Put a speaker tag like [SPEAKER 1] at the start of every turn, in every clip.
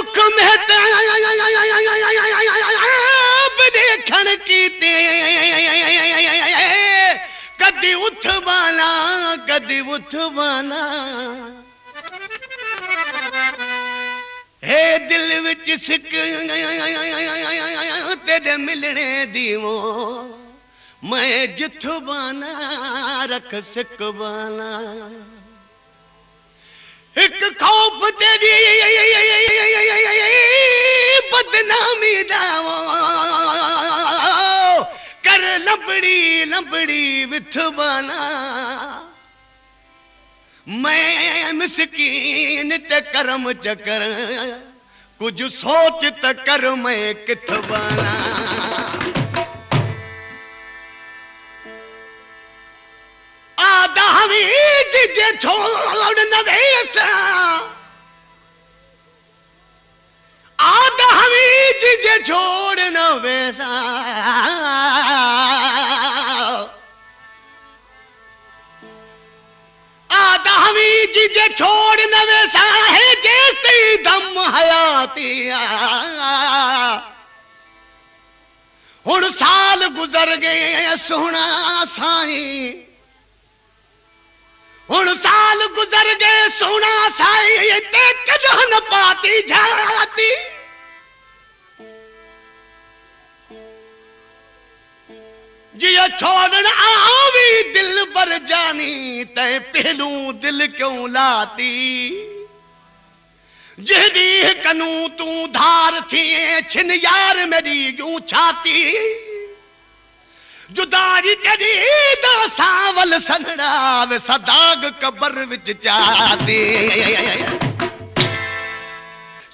[SPEAKER 1] मुख मेहताब देखण कीते कदी उठ बाना कदी उठ बाना हे दिल विच सिक तेरे मिलने दीवो मैं जिथु बाना रख सिक बाना एक खौफ तेरी बदनामी दावो कर लंबड़ी लंबड़ी विथबाना मैं मिसकीन ते करम चकर कुछ सोच त कर मैं किथ बाना आदावी जे छोड़ न वेसा आदावी जे छोड़ न वेसा आदावी जे छोड़ न वेसा है जैसे दम हयातिया हुण साल गुजर गए सोना साईं हुण साल गुजर गए सोना साईं ते कदों न पाती जाती जिया छोड़न आवी दिल पर जानी ते पहलू दिल क्यों लाती जदी कनू तू धार थी छिन यार मेरी यूं छाती जुदाई तेरी दा सावल सनड़ा वे सदाग कबर विच चाती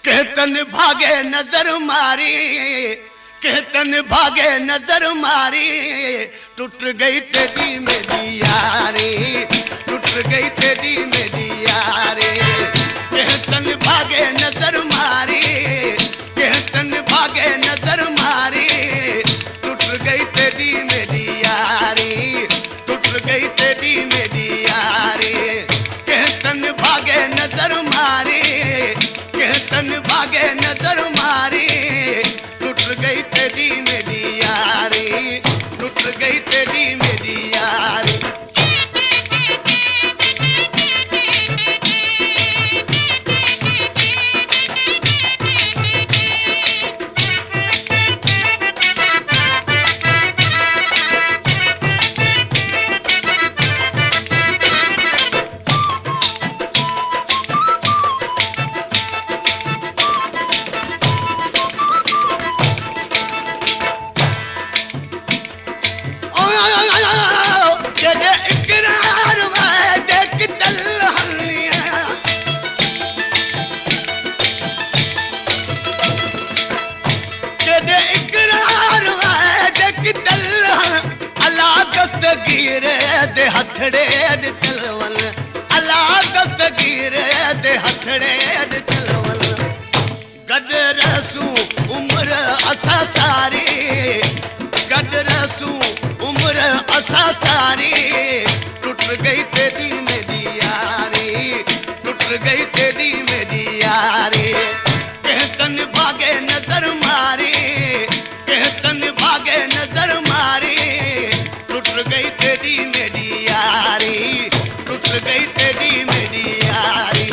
[SPEAKER 1] कहतन भागे नजर मारी कहतन भागे नजर मारी टूट गई तेरी मेरी यारी टूट गई तेरी मेरी यारी कहतन भागे नजर मारी कहतन भागे नजर मारी टूट गई तेरी मेरी यारी टूट गई तेरी मेरी यारी कहतन भागे नजर मारी कहतन भागे नजर मारी टूट गई तेरी मेरी यारी टूट गई तेरी मेरी यारी दे हथड़े दे तलवल अला दस्तगीर दे हथड़े दे तलवल गड रसू उम्र असा सारी गड रसू उम्र असा सारी टूट गई तेरी मेरी यारी टूट गई तेरी मेरी यारी कहतन भागे नजर मारी कहतन भागे नजर मारी टूट गई तेरी मेरी यारी टूट गई तेरी मेरी यारी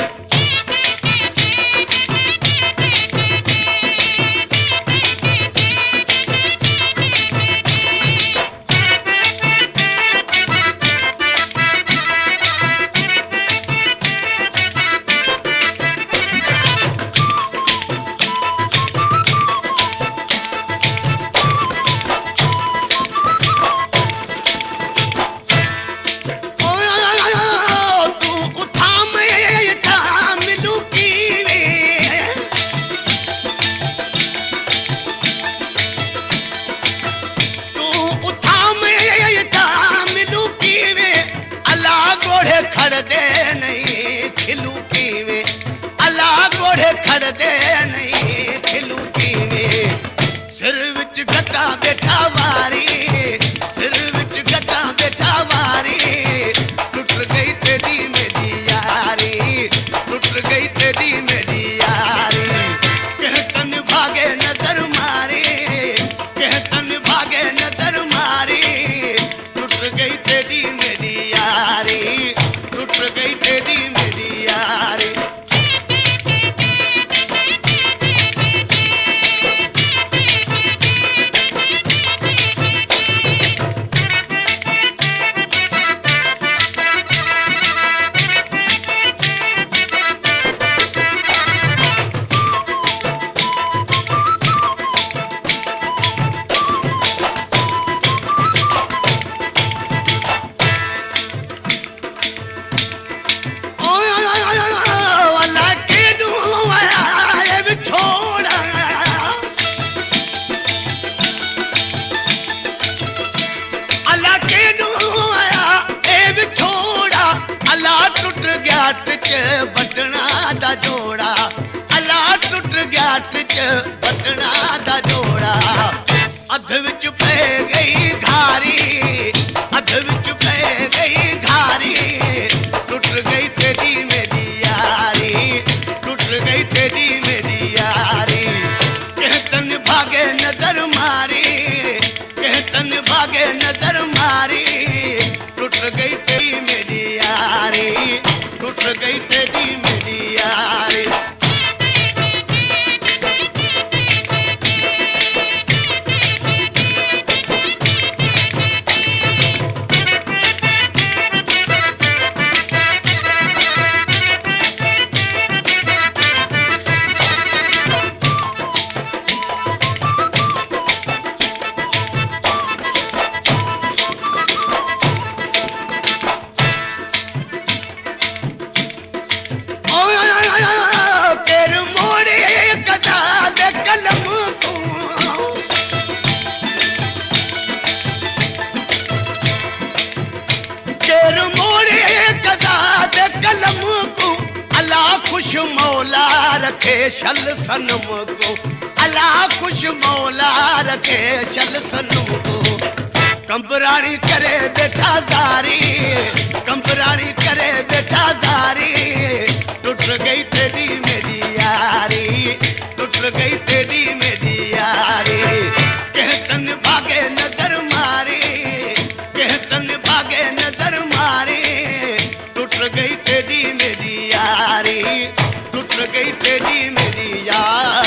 [SPEAKER 1] विच बटना दा जोड़ा अध विच पै गई घारी अध विच पै गई घारी टूट गई तेरी मेरी यारी टूट गई तेरी मेरी यारी कहतन भागे नजर मारी कहतन भागे नजर मारी टूट गई तेरी मेरी यारी टूट गई तेरी मेरी यारी खुश मौला रखे शल सनम को अल्लाह खुश मौला रखे शल सनम को कंबरानी करे बैठा जारी कंबरानी करे बैठा जारी टूट गई तेरी मेरी यारी टूट गई तेरी मेरी यारी कहतन भागे नजर मारी कहतन भागे नजर मारी टूट गई तेरी मेरी यारी टूट गई तेरी मेरी यारी